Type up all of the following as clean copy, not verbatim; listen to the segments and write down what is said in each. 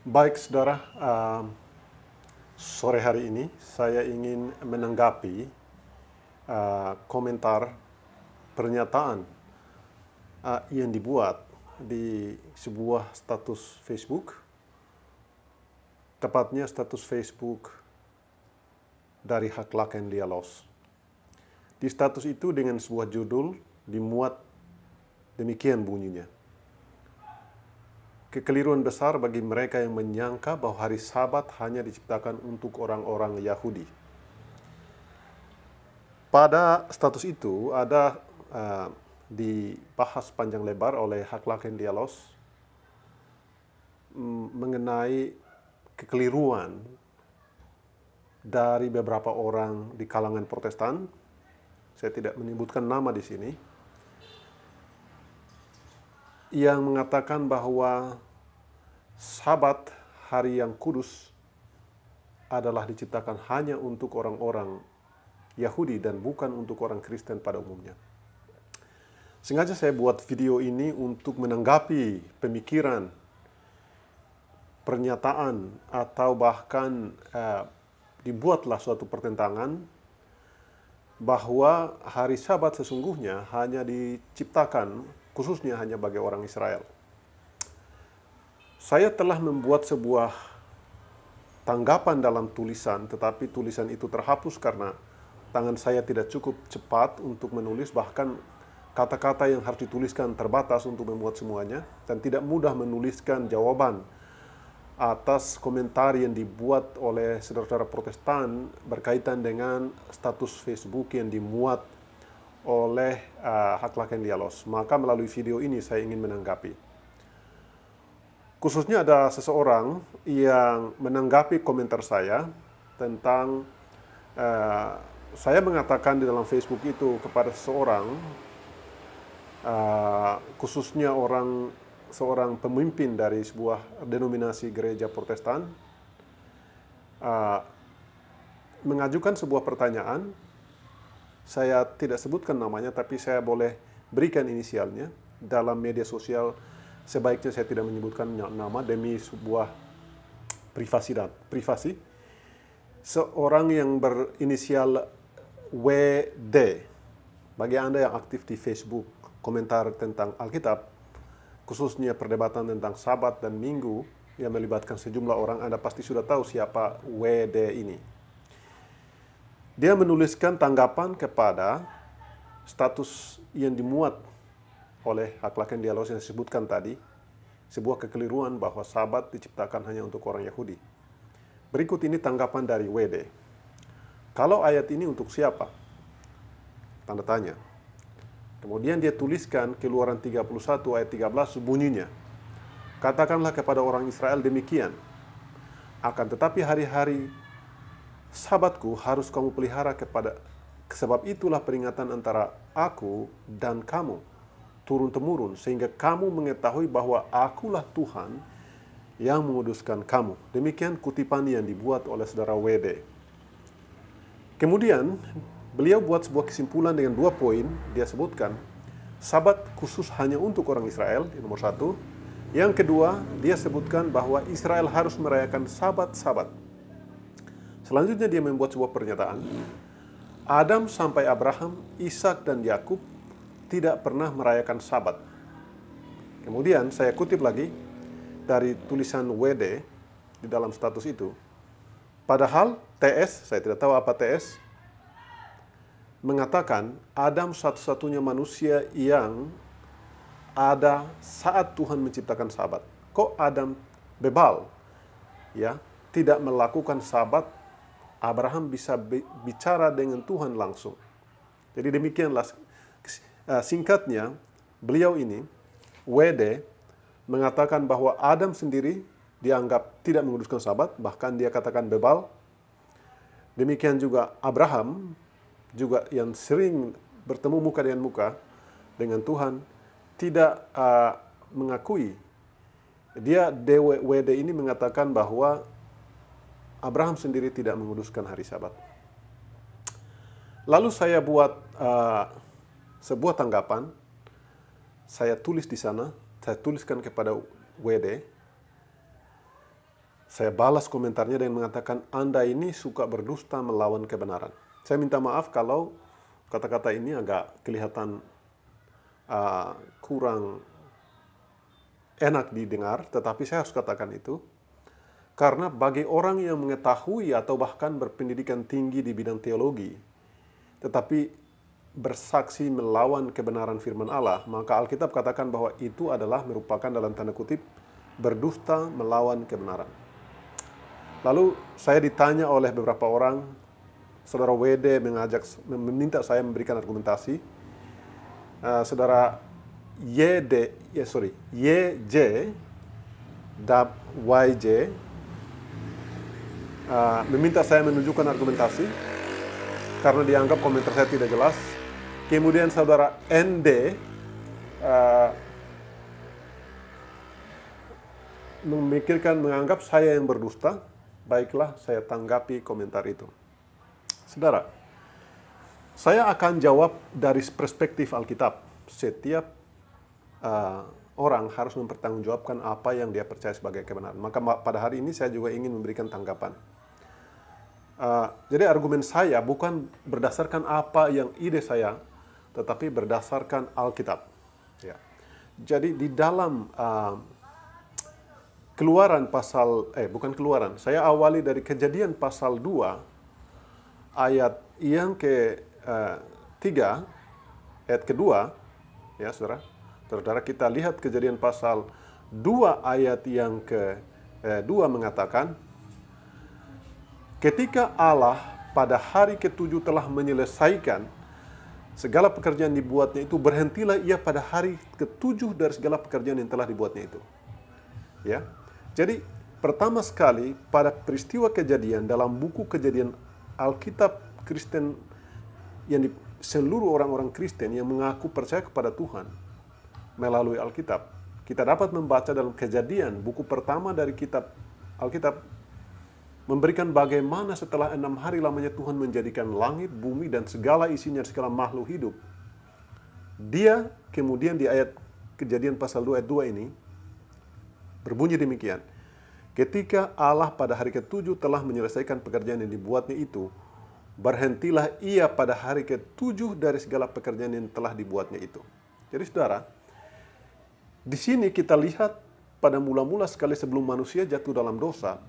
Baik, saudara, sore hari ini saya ingin menanggapi komentar pernyataan yang dibuat di sebuah status Facebook, tepatnya status Facebook dari Haklaken Dialos. Di status itu dengan sebuah judul dimuat demikian bunyinya: kekeliruan besar bagi mereka yang menyangka bahwa hari Sabat hanya diciptakan untuk orang-orang Yahudi. Pada status itu ada dibahas panjang lebar oleh Haklaken Dialos mengenai kekeliruan dari beberapa orang di kalangan Protestan. Saya tidak menyebutkan nama di sini, yang mengatakan bahwa Sabat, hari yang kudus, adalah diciptakan hanya untuk orang-orang Yahudi dan bukan untuk orang Kristen pada umumnya. Sengaja saya buat video ini untuk menanggapi pemikiran, pernyataan, atau bahkan dibuatlah suatu pertentangan bahwa hari Sabat sesungguhnya hanya diciptakan khususnya hanya bagi orang Israel. Saya telah membuat sebuah tanggapan dalam tulisan, tetapi tulisan itu terhapus karena tangan saya tidak cukup cepat untuk menulis, bahkan kata-kata yang harus dituliskan terbatas untuk memuat semuanya, dan tidak mudah menuliskan jawaban atas komentar yang dibuat oleh saudara-saudara Protestan berkaitan dengan status Facebook yang dimuat oleh Haklaken Dialos. Maka melalui video ini saya ingin menanggapi. Khususnya ada seseorang yang menanggapi komentar saya tentang saya mengatakan di dalam Facebook itu kepada seseorang, khususnya seorang pemimpin dari sebuah denominasi gereja Protestan, mengajukan sebuah pertanyaan. Saya tidak sebutkan namanya, tapi saya boleh berikan inisialnya. Dalam media sosial sebaiknya saya tidak menyebutkan nama demi sebuah privasi. Seorang yang berinisial WD. Bagi Anda yang aktif di Facebook, komentar tentang Alkitab, khususnya perdebatan tentang Sabat dan Minggu yang melibatkan sejumlah orang, Anda pasti sudah tahu siapa WD ini. Dia menuliskan tanggapan kepada status yang dimuat oleh Haklaken Dialos yang disebutkan tadi, sebuah kekeliruan bahwa Sabat diciptakan hanya untuk orang Yahudi. Berikut ini tanggapan dari WD. Kalau ayat ini untuk siapa? Tanda tanya. Kemudian dia tuliskan Keluaran 31 ayat 13 bunyinya, katakanlah kepada orang Israel demikian, akan tetapi hari-hari Sabatku harus kamu pelihara sebab itulah peringatan antara aku dan kamu turun-temurun, sehingga kamu mengetahui bahwa akulah Tuhan yang menguduskan kamu. Demikian kutipan yang dibuat oleh saudara WD. Kemudian beliau buat sebuah kesimpulan dengan 2 poin. Dia sebutkan Sabat khusus hanya untuk orang Israel, nomor 1. Yang kedua, dia sebutkan bahwa Israel harus merayakan Sabat-Sabat. Selanjutnya dia membuat sebuah pernyataan. Adam sampai Abraham, Ishak dan Yakub tidak pernah merayakan Sabat. Kemudian saya kutip lagi dari tulisan WD di dalam status itu. Padahal TS, saya tidak tahu apa TS, mengatakan Adam satu-satunya manusia yang ada saat Tuhan menciptakan Sabat. Kok Adam bebal, ya, tidak melakukan Sabat? Abraham bisa bicara dengan Tuhan langsung. Jadi demikianlah singkatnya, beliau ini WD mengatakan bahwa Adam sendiri dianggap tidak menguduskan Sabat, bahkan dia katakan bebal. Demikian juga Abraham, juga yang sering bertemu muka dengan muka dengan Tuhan, tidak mengakui. Dia WD ini mengatakan bahwa Abraham sendiri tidak menguduskan hari Sabat. Lalu saya buat sebuah tanggapan, saya tulis di sana, saya tuliskan kepada WD, Saya balas komentarnya dengan mengatakan, Anda ini suka berdusta melawan kebenaran. Saya minta maaf kalau kata-kata ini agak kelihatan kurang enak didengar, tetapi saya harus katakan itu. Karena bagi orang yang mengetahui atau bahkan berpendidikan tinggi di bidang teologi, tetapi bersaksi melawan kebenaran firman Allah, maka Alkitab katakan bahwa itu adalah merupakan dalam tanda kutip berdusta melawan kebenaran. Lalu saya ditanya oleh beberapa orang, saudara WD meminta saya memberikan argumentasi. Saudara YJ dan YJ meminta saya menunjukkan argumentasi karena dianggap komentar saya tidak jelas. Kemudian saudara ND menganggap saya yang berdusta. Baiklah, saya tanggapi komentar itu. Saudara, saya akan jawab dari perspektif Alkitab. Setiap orang harus mempertanggungjawabkan apa yang dia percaya sebagai kebenaran. Maka pada hari ini saya juga ingin memberikan tanggapan. Jadi argumen saya bukan berdasarkan apa yang ide saya, tetapi berdasarkan Alkitab. Ya. Jadi di dalam saya awali dari Kejadian pasal 2 ayat yang ke-3 ayat kedua, ya saudara. Saudara kita lihat Kejadian pasal 2 ayat yang ke-2 mengatakan, ketika Allah pada hari ke-7 telah menyelesaikan segala pekerjaan dibuatnya itu, berhentilah ia pada hari ke-7 dari segala pekerjaan yang telah dibuatnya itu. Ya. Jadi pertama sekali pada peristiwa kejadian dalam buku Kejadian Alkitab Kristen, yang seluruh orang-orang Kristen yang mengaku percaya kepada Tuhan melalui Alkitab, kita dapat membaca dalam Kejadian, buku pertama dari kitab Alkitab, memberikan bagaimana setelah 6 hari lamanya Tuhan menjadikan langit, bumi, dan segala isinya, segala makhluk hidup. Dia kemudian di ayat Kejadian pasal 2 ayat 2 ini berbunyi demikian. Ketika Allah pada hari ke-7 telah menyelesaikan pekerjaan yang dibuatnya itu, berhentilah ia pada hari ke-7 dari segala pekerjaan yang telah dibuatnya itu. Jadi saudara, di sini kita lihat pada mula-mula sekali sebelum manusia jatuh dalam dosa,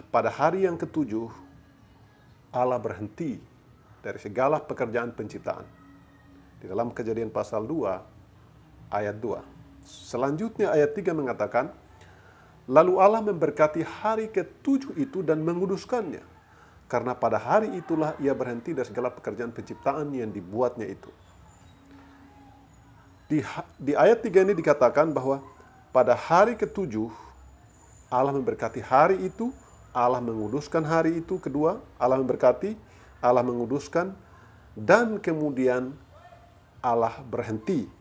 pada hari yang ke-7, Allah berhenti dari segala pekerjaan penciptaan. Di dalam Kejadian pasal 2 ayat 2. Selanjutnya ayat 3 mengatakan, lalu Allah memberkati hari ke-7 itu dan menguduskannya, karena pada hari itulah ia berhenti dari segala pekerjaan penciptaan yang dibuatnya itu. Di ayat 3 ini dikatakan bahwa pada hari ke-7 Allah memberkati hari itu, Allah menguduskan hari itu. Kedua, Allah memberkati, Allah menguduskan, dan kemudian Allah berhenti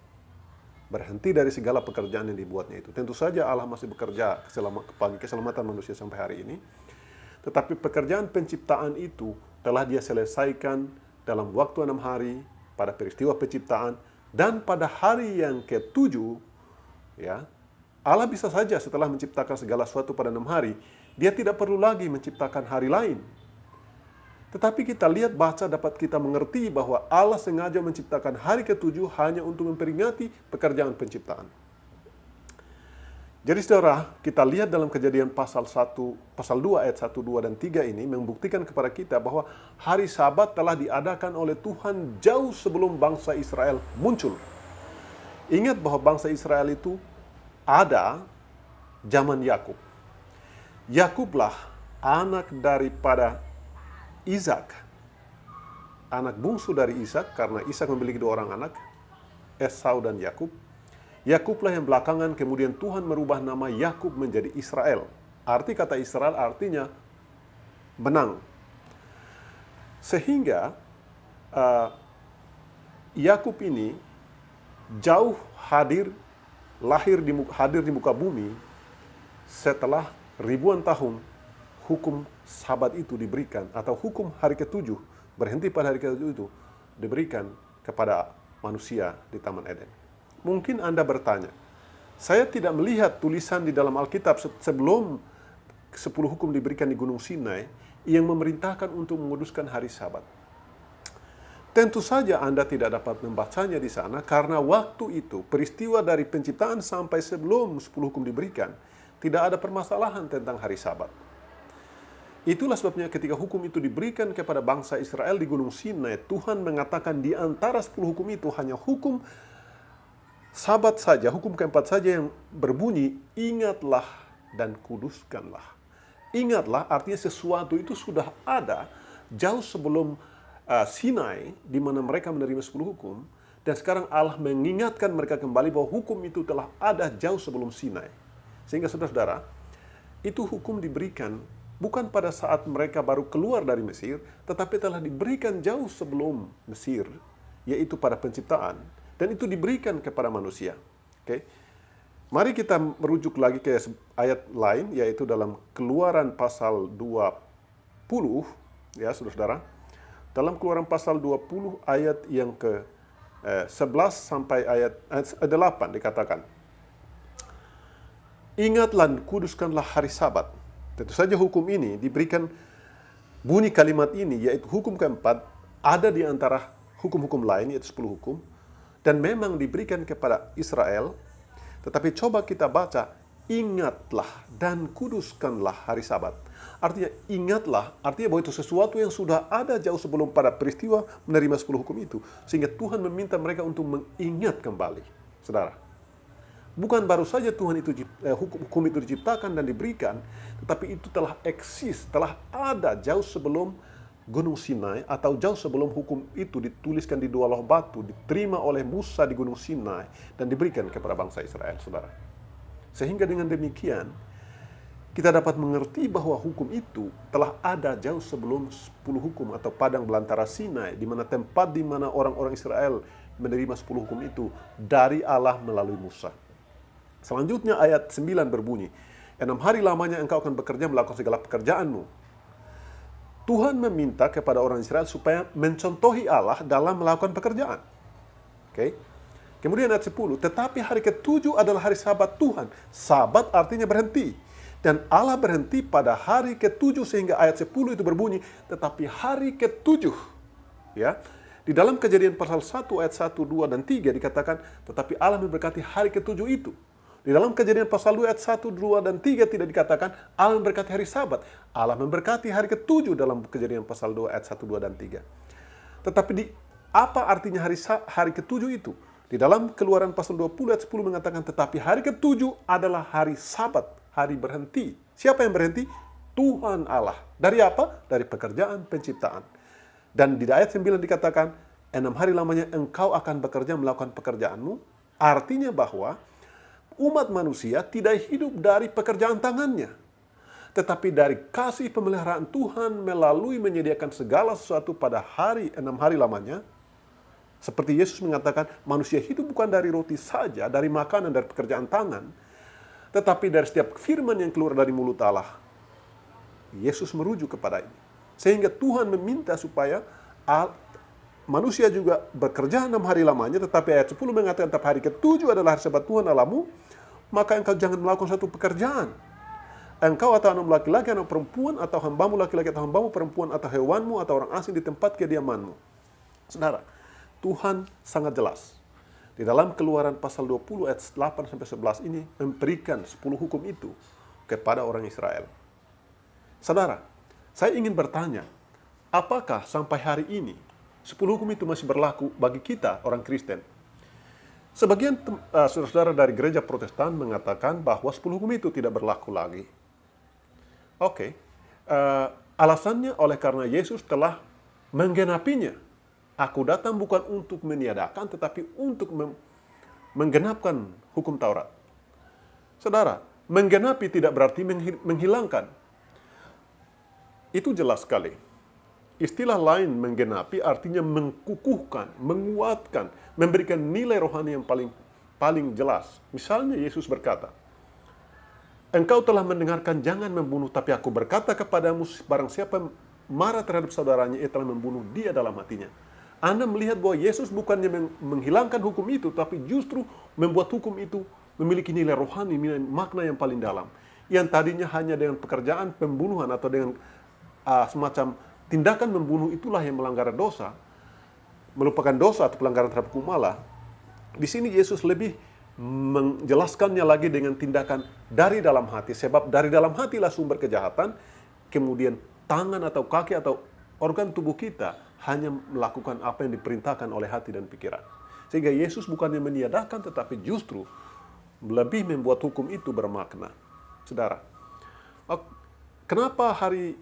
dari segala pekerjaan yang dibuatnya itu. Tentu saja Allah masih bekerja bagi keselamatan manusia sampai hari ini. Tetapi pekerjaan penciptaan itu telah dia selesaikan dalam waktu 6 hari pada peristiwa penciptaan. Dan pada hari yang ke-7, ya, Allah bisa saja setelah menciptakan segala sesuatu pada 6 hari, dia tidak perlu lagi menciptakan hari lain. Tetapi kita lihat, baca, dapat kita mengerti bahwa Allah sengaja menciptakan hari ke-7 hanya untuk memperingati pekerjaan penciptaan. Jadi saudara, kita lihat dalam Kejadian pasal 2 ayat 1, 2, dan 3 ini membuktikan kepada kita bahwa hari Sabat telah diadakan oleh Tuhan jauh sebelum bangsa Israel muncul. Ingat bahwa bangsa Israel itu ada zaman Yakub. Yakublah anak daripada Ishak, anak bungsu dari Ishak, karena Ishak memiliki 2 orang anak, Esau dan Yakub. Yakublah yang belakangan kemudian Tuhan merubah nama Yakub menjadi Israel. Arti kata Israel artinya menang. Sehingga Yakub ini jauh hadir di muka bumi setelah ribuan tahun hukum Sabat itu diberikan, atau hukum hari ke-7, berhenti pada hari ke-7 itu diberikan kepada manusia di Taman Eden. Mungkin Anda bertanya, saya tidak melihat tulisan di dalam Alkitab sebelum 10 hukum diberikan di Gunung Sinai yang memerintahkan untuk menguduskan hari Sabat. Tentu saja Anda tidak dapat membacanya di sana karena waktu itu peristiwa dari penciptaan sampai sebelum 10 hukum diberikan tidak ada permasalahan tentang hari Sabat. Itulah sebabnya ketika hukum itu diberikan kepada bangsa Israel di Gunung Sinai, Tuhan mengatakan di antara 10 hukum itu hanya hukum Sabat saja, hukum keempat saja yang berbunyi, ingatlah dan kuduskanlah. Ingatlah artinya sesuatu itu sudah ada jauh sebelum Sinai, di mana mereka menerima 10 hukum, dan sekarang Allah mengingatkan mereka kembali bahwa hukum itu telah ada jauh sebelum Sinai. Sehingga saudara-saudara, itu hukum diberikan bukan pada saat mereka baru keluar dari Mesir, tetapi telah diberikan jauh sebelum Mesir, yaitu pada penciptaan, dan itu diberikan kepada manusia. Oke? Mari kita merujuk lagi ke ayat lain, yaitu dalam Keluaran pasal 20, ya saudara-saudara. Dalam Keluaran pasal 20 ayat yang ke 11 sampai ayat 8 dikatakan, ingatlah kuduskanlah hari Sabat. Tentu saja hukum ini diberikan, bunyi kalimat ini yaitu hukum keempat ada di antara hukum-hukum lain yaitu 10 hukum dan memang diberikan kepada Israel. Tetapi coba kita baca, ingatlah dan kuduskanlah hari Sabat. Artinya ingatlah, artinya bahwa itu sesuatu yang sudah ada jauh sebelum pada peristiwa menerima 10 hukum itu. Sehingga Tuhan meminta mereka untuk mengingat kembali. Saudara, bukan baru saja hukum itu diciptakan dan diberikan, tetapi itu telah eksis, telah ada jauh sebelum Gunung Sinai, atau jauh sebelum hukum itu dituliskan di 2 loh batu, diterima oleh Musa di Gunung Sinai, dan diberikan kepada bangsa Israel, saudara. Sehingga dengan demikian, kita dapat mengerti bahwa hukum itu telah ada jauh sebelum 10 hukum atau padang belantara Sinai, di mana tempat di mana orang-orang Israel menerima 10 hukum itu dari Allah melalui Musa. Selanjutnya ayat 9 berbunyi, 6 hari lamanya engkau akan bekerja melakukan segala pekerjaanmu. Tuhan meminta kepada orang Israel supaya mencontohi Allah dalam melakukan pekerjaan. Oke? Kemudian ayat 10, tetapi hari ke-7 adalah hari Sabat Tuhan. Sabat artinya berhenti. Dan Allah berhenti pada hari ke-7 sehingga ayat 10 itu berbunyi, tetapi hari ke-7. Ya. Di dalam Kejadian pasal 1 ayat 1, 2, dan 3 dikatakan, tetapi Allah memberkati hari ke-7 itu. Di dalam Kejadian pasal 2 ayat 1, 2, dan 3 tidak dikatakan Allah memberkati hari Sabat. Allah memberkati hari ke-7 dalam Kejadian pasal 2 ayat 1, 2, dan 3. Tetapi apa artinya hari ke-7 itu? Di dalam Keluaran pasal 20 ayat 10 mengatakan, tetapi hari ke-7 adalah hari Sabat, hari berhenti. Siapa yang berhenti? Tuhan Allah. Dari apa? Dari pekerjaan penciptaan. Dan di ayat 9 dikatakan, 6 hari lamanya engkau akan bekerja melakukan pekerjaanmu. Artinya bahwa umat manusia tidak hidup dari pekerjaan tangannya, tetapi dari kasih pemeliharaan Tuhan melalui menyediakan segala sesuatu pada 6 hari lamanya. Seperti Yesus mengatakan, manusia hidup bukan dari roti saja, dari makanan, dari pekerjaan tangan, tetapi dari setiap firman yang keluar dari mulut Allah. Yesus merujuk kepada ini. Sehingga Tuhan meminta supaya manusia juga bekerja 6 hari lamanya, tetapi ayat 10 mengatakan, tetapi hari ke-7 adalah hari Sabat Tuhan Allahmu, maka engkau jangan melakukan satu pekerjaan. Engkau atau anak laki-laki, anak perempuan, atau hambamu laki-laki atau hambamu perempuan, atau hewanmu, atau orang asing di tempat kediamanmu. Saudara, Tuhan sangat jelas. Di dalam Keluaran pasal 20 ayat 8-11 ini memberikan 10 hukum itu kepada orang Israel. Saudara, saya ingin bertanya, apakah sampai hari ini 10 hukum itu masih berlaku bagi kita orang Kristen? Sebagian saudara-saudara dari gereja Protestan mengatakan bahwa 10 hukum itu tidak berlaku lagi. Oke, alasannya oleh karena Yesus telah menggenapinya. Aku datang bukan untuk meniadakan, tetapi untuk menggenapkan hukum Taurat. Saudara, menggenapi tidak berarti menghilangkan. Itu jelas sekali. Istilah lain menggenapi artinya mengkukuhkan, menguatkan, memberikan nilai rohani yang paling jelas. Misalnya Yesus berkata, engkau telah mendengarkan jangan membunuh, tapi aku berkata kepadamu, barang siapa marah terhadap saudaranya, ia telah membunuh dia dalam hatinya. Anda melihat bahwa Yesus bukannya menghilangkan hukum itu, tapi justru membuat hukum itu memiliki nilai rohani, nilai makna yang paling dalam. yang tadinya hanya dengan pekerjaan pembunuhan atau dengan semacam tindakan membunuh itulah yang melanggar dosa, merupakan dosa atau pelanggaran terhadap hukum Allah. Di sini Yesus lebih menjelaskannya lagi dengan tindakan dari dalam hati, sebab dari dalam hatilah sumber kejahatan. Kemudian tangan atau kaki atau organ tubuh kita hanya melakukan apa yang diperintahkan oleh hati dan pikiran. Sehingga Yesus bukannya meniadakan, tetapi justru lebih membuat hukum itu bermakna. Saudara, kenapa hari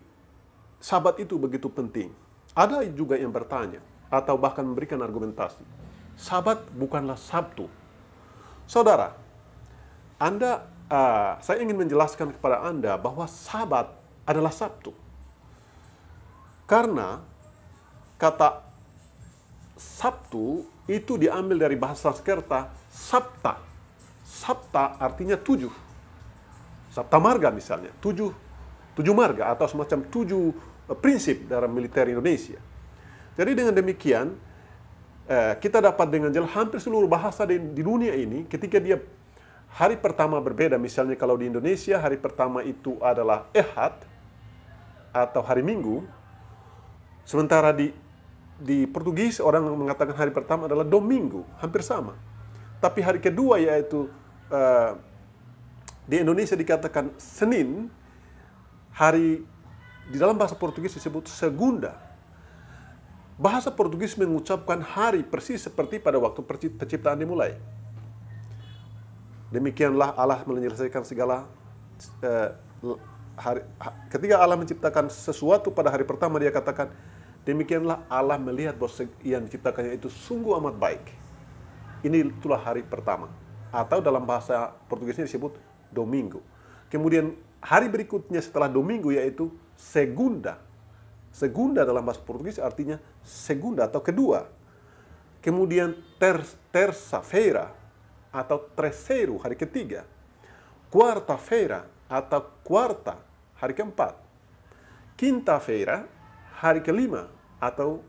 Sabat itu begitu penting? Ada juga yang bertanya atau bahkan memberikan argumentasi. Sabat bukanlah Sabtu. Saudara, saya ingin menjelaskan kepada Anda bahwa Sabat adalah Sabtu. Karena kata Sabtu itu diambil dari bahasa Sanskerta Sapta. Sapta artinya 7. Sapta Marga misalnya, 7 marga atau semacam 7 prinsip dalam militer Indonesia. Jadi dengan demikian, kita dapat dengan jelas hampir seluruh bahasa di dunia ini, ketika dia hari pertama berbeda. Misalnya kalau di Indonesia hari pertama itu adalah Ehad atau hari Minggu, sementara di Portugis orang mengatakan hari pertama adalah Domingo, hampir sama. Tapi hari kedua yaitu di Indonesia dikatakan Senin, hari di dalam bahasa Portugis disebut Segunda. Bahasa Portugis mengucapkan hari persis seperti pada waktu penciptaan dimulai. Demikianlah Allah menyelesaikan segala ketika Allah menciptakan sesuatu pada hari pertama, dia katakan, demikianlah Allah melihat bahwa yang diciptakannya itu sungguh amat baik. Itulah hari pertama. Atau dalam bahasa Portugisnya disebut Domingo. Kemudian hari berikutnya setelah Domingo yaitu Segunda. Segunda dalam bahasa Portugis artinya segunda atau kedua. Kemudian terça-feira atau terceiro, hari ketiga. Quarta-feira atau quarta, hari keempat. Quinta-feira, hari kelima atau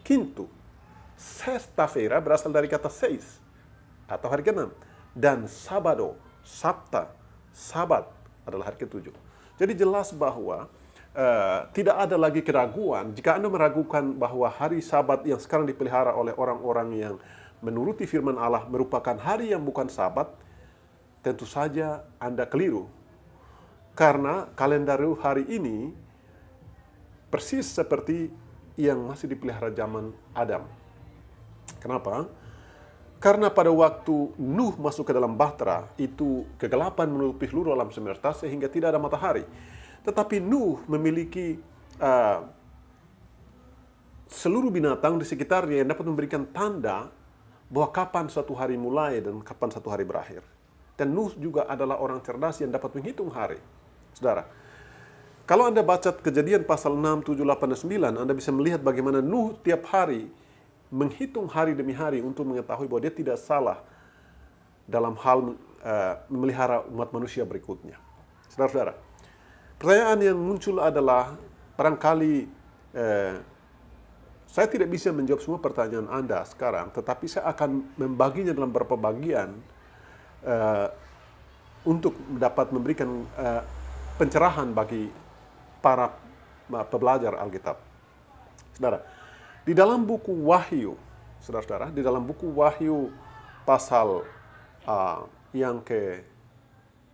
quinto. Sexta-feira berasal dari kata seis atau hari keenam. Dan sábado, Sabta, Sabat adalah hari ketujuh. Jadi jelas bahwa tidak ada lagi keraguan jika Anda meragukan bahwa hari Sabat yang sekarang dipelihara oleh orang-orang yang menuruti firman Allah merupakan hari yang bukan Sabat. Tentu saja Anda keliru. Karena kalendarium hari ini persis seperti yang masih dipelihara zaman Adam. Kenapa? Karena pada waktu Nuh masuk ke dalam bahtera, itu kegelapan menutupi seluruh alam semesta sehingga tidak ada matahari. Tetapi Nuh memiliki seluruh binatang di sekitarnya yang dapat memberikan tanda bahwa kapan suatu hari mulai dan kapan suatu hari berakhir. Dan Nuh juga adalah orang cerdas yang dapat menghitung hari. Saudara, kalau Anda baca Kejadian pasal 6, 7, 8, dan 9, Anda bisa melihat bagaimana Nuh tiap hari menghitung hari demi hari untuk mengetahui bahwa dia tidak salah dalam hal memelihara umat manusia berikutnya. Saudara-saudara, pertanyaan yang muncul adalah, barangkali saya tidak bisa menjawab semua pertanyaan Anda sekarang, tetapi saya akan membaginya dalam beberapa bagian untuk dapat memberikan pencerahan bagi para pembelajar Alkitab. Saudara, di dalam buku Wahyu, saudara-saudara, di dalam buku Wahyu pasal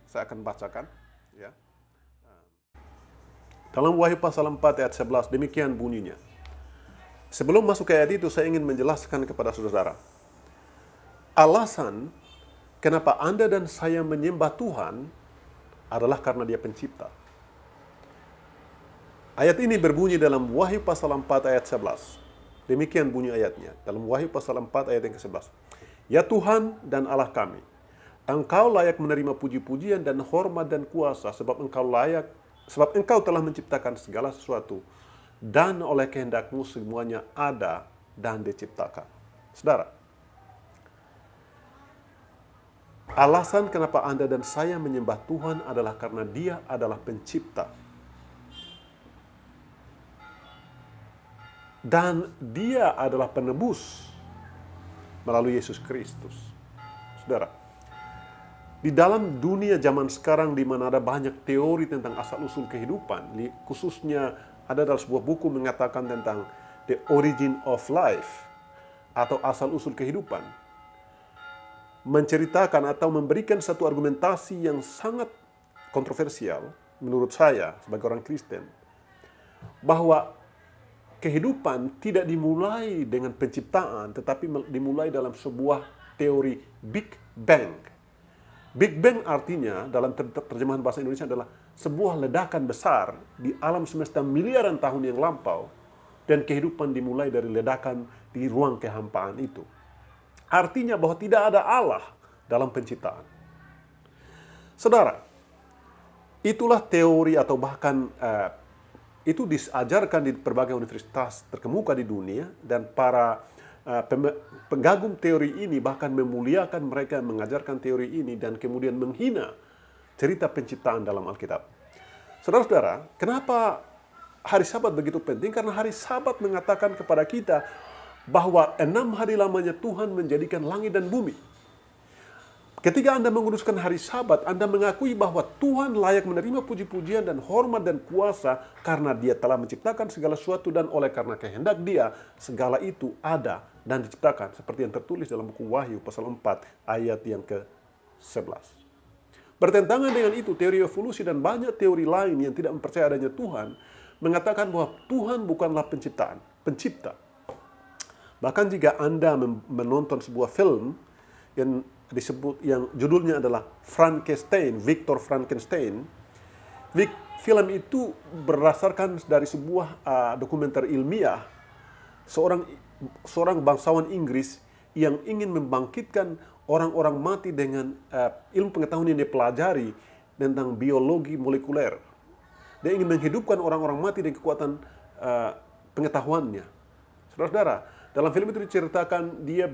saya akan bacakan, ya. Dalam Wahyu pasal 4 ayat 11, demikian bunyinya. Sebelum masuk ke ayat itu, saya ingin menjelaskan kepada saudara. Alasan kenapa Anda dan saya menyembah Tuhan adalah karena Dia pencipta. Ayat ini berbunyi dalam Wahyu pasal 4 ayat 11. Demikian bunyi ayatnya. Dalam Wahyu pasal 4 ayat yang ke-11. Ya Tuhan dan Allah kami, Engkau layak menerima puji-pujian dan hormat dan kuasa, sebab Engkau telah menciptakan segala sesuatu, dan oleh kehendak-Mu semuanya ada dan diciptakan. Saudara, alasan kenapa Anda dan saya menyembah Tuhan adalah karena Dia adalah pencipta. Dan Dia adalah penebus melalui Yesus Kristus. Saudara, Di dalam dunia zaman sekarang di mana ada banyak teori tentang asal-usul kehidupan, khususnya ada dalam sebuah buku mengatakan tentang the origin of life atau asal-usul kehidupan, menceritakan atau memberikan satu argumentasi yang sangat kontroversial menurut saya sebagai orang Kristen, bahwa kehidupan tidak dimulai dengan penciptaan, tetapi dimulai dalam sebuah teori Big Bang. Big Bang artinya dalam terjemahan bahasa Indonesia adalah sebuah ledakan besar di alam semesta miliaran tahun yang lampau, dan kehidupan dimulai dari ledakan di ruang kehampaan itu. Artinya bahwa tidak ada Allah dalam penciptaan. Saudara, itulah teori atau bahkan itu diajarkan di berbagai universitas terkemuka di dunia, dan para penggagum teori ini bahkan memuliakan mereka yang mengajarkan teori ini dan kemudian menghina cerita penciptaan dalam Alkitab. Saudara-saudara, kenapa hari Sabat begitu penting? Karena hari Sabat mengatakan kepada kita bahwa 6 hari lamanya Tuhan menjadikan langit dan bumi. Ketika Anda menguduskan hari Sabat, Anda mengakui bahwa Tuhan layak menerima puji-pujian dan hormat dan kuasa karena Dia telah menciptakan segala sesuatu, dan oleh karena kehendak Dia, segala itu ada dan diciptakan, seperti yang tertulis dalam buku Wahyu pasal 4 ayat yang ke-11. Bertentangan dengan itu, teori evolusi dan banyak teori lain yang tidak mempercayai adanya Tuhan mengatakan bahwa Tuhan bukanlah pencipta. Bahkan jika Anda menonton sebuah film yang judulnya adalah Frankenstein, Victor Frankenstein. Film itu berdasarkan dari sebuah dokumenter ilmiah, seorang bangsawan Inggris yang ingin membangkitkan orang-orang mati dengan ilmu pengetahuan yang dia pelajari tentang biologi molekuler. Dia ingin menghidupkan orang-orang mati dengan kekuatan pengetahuannya. Saudara-saudara, dalam film itu diceritakan dia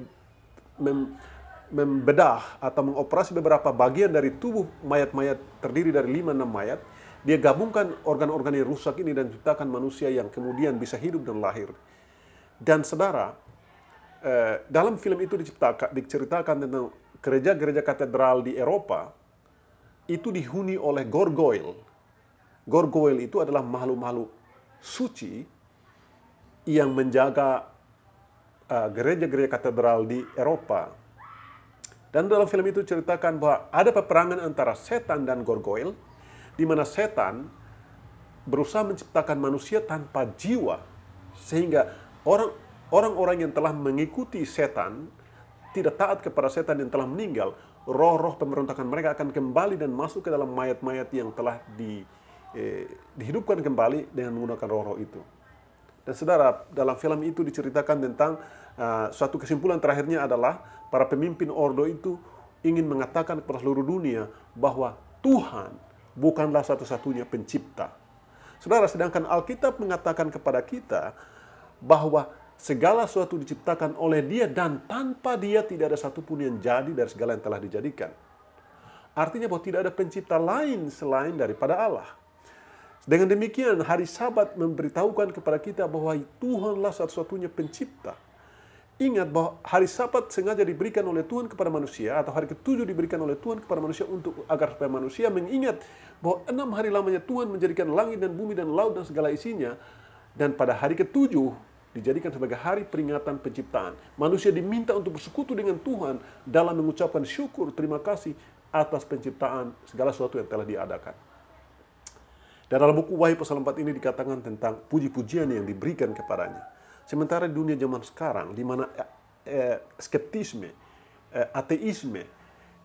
membedah atau mengoperasi beberapa bagian dari tubuh mayat-mayat, terdiri dari 5-6 mayat. Dia gabungkan organ-organ yang rusak ini dan ciptakan manusia yang kemudian bisa hidup dan lahir. Dan saudara, dalam film itu diceritakan tentang gereja-gereja katedral di Eropa itu dihuni oleh gargoyle. Gargoyle itu adalah makhluk-makhluk suci yang menjaga gereja-gereja katedral di Eropa. Dan dalam film itu ceritakan bahwa ada peperangan antara setan dan gargoyle, di mana setan berusaha menciptakan manusia tanpa jiwa, sehingga orang-orang yang telah mengikuti setan, tidak taat kepada setan yang telah meninggal, roh-roh pemberontakan mereka akan kembali dan masuk ke dalam mayat-mayat yang telah dihidupkan kembali dengan menggunakan roh-roh itu. Dan saudara, dalam film itu diceritakan tentang suatu kesimpulan terakhirnya adalah para pemimpin ordo itu ingin mengatakan kepada seluruh dunia bahwa Tuhan bukanlah satu-satunya pencipta. Saudara, sedangkan Alkitab mengatakan kepada kita bahwa segala sesuatu diciptakan oleh Dia dan tanpa Dia tidak ada satupun yang jadi dari segala yang telah dijadikan. Artinya bahwa tidak ada pencipta lain selain daripada Allah. Dengan demikian, hari Sabat memberitahukan kepada kita bahwa Tuhanlah satu-satunya pencipta. Ingat bahwa hari Sabat sengaja diberikan oleh Tuhan kepada manusia, atau hari ke-7 diberikan oleh Tuhan kepada manusia agar supaya manusia mengingat bahwa 6 hari lamanya Tuhan menjadikan langit dan bumi dan laut dan segala isinya, dan pada hari ke-7 dijadikan sebagai hari peringatan penciptaan. Manusia diminta untuk bersekutu dengan Tuhan dalam mengucapkan syukur, terima kasih atas penciptaan segala sesuatu yang telah diadakan. Dan dalam buku Wahyu pasal 4 ini dikatakan tentang puji-pujian yang diberikan kepadanya. Sementara di dunia zaman sekarang, di mana skeptisme, ateisme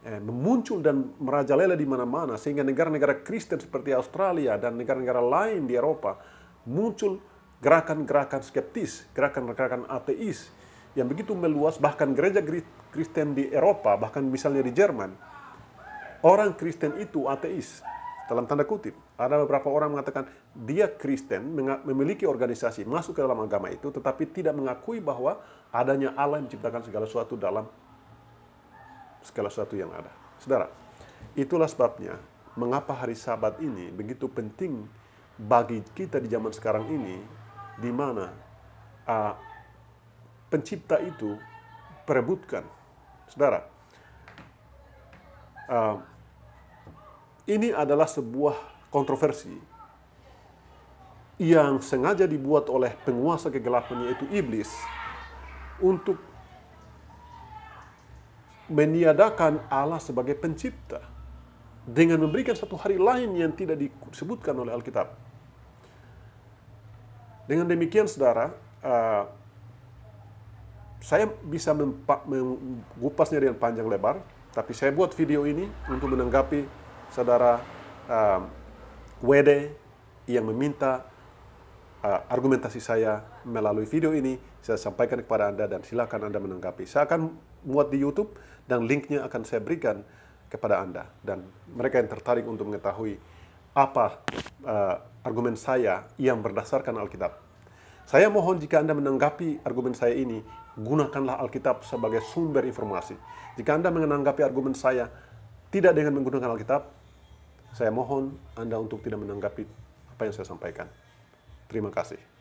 memuncul dan merajalela di mana-mana, sehingga negara-negara Kristen seperti Australia dan negara-negara lain di Eropa muncul gerakan-gerakan skeptis, gerakan-gerakan ateis yang begitu meluas. Bahkan gereja Kristen di Eropa, bahkan misalnya di Jerman, orang Kristen itu ateis. Dalam tanda kutip, ada beberapa orang mengatakan dia Kristen, memiliki organisasi, masuk ke dalam agama itu, tetapi tidak mengakui bahwa adanya Allah yang menciptakan segala sesuatu dalam segala sesuatu yang ada. Saudara, itulah sebabnya mengapa hari Sabat ini begitu penting bagi kita di zaman sekarang ini, di mana pencipta itu perebutkan. Saudara, uh, ini adalah sebuah kontroversi yang sengaja dibuat oleh penguasa kegelapan, yaitu iblis, untuk meniadakan Allah sebagai pencipta dengan memberikan satu hari lain yang tidak disebutkan oleh Alkitab. Dengan demikian, saudara, saya bisa mengupasnya dengan panjang lebar, tapi saya buat video ini untuk menanggapi saudara WD yang meminta argumentasi saya melalui video ini. Saya sampaikan kepada Anda dan silakan Anda menanggapi. Saya akan muat di YouTube dan linknya akan saya berikan kepada Anda. Dan mereka yang tertarik untuk mengetahui apa argumen saya yang berdasarkan Alkitab. Saya mohon jika Anda menanggapi argumen saya ini, gunakanlah Alkitab sebagai sumber informasi. Jika Anda menanggapi argumen saya tidak dengan menggunakan Alkitab, saya mohon Anda untuk tidak menanggapi apa yang saya sampaikan. Terima kasih.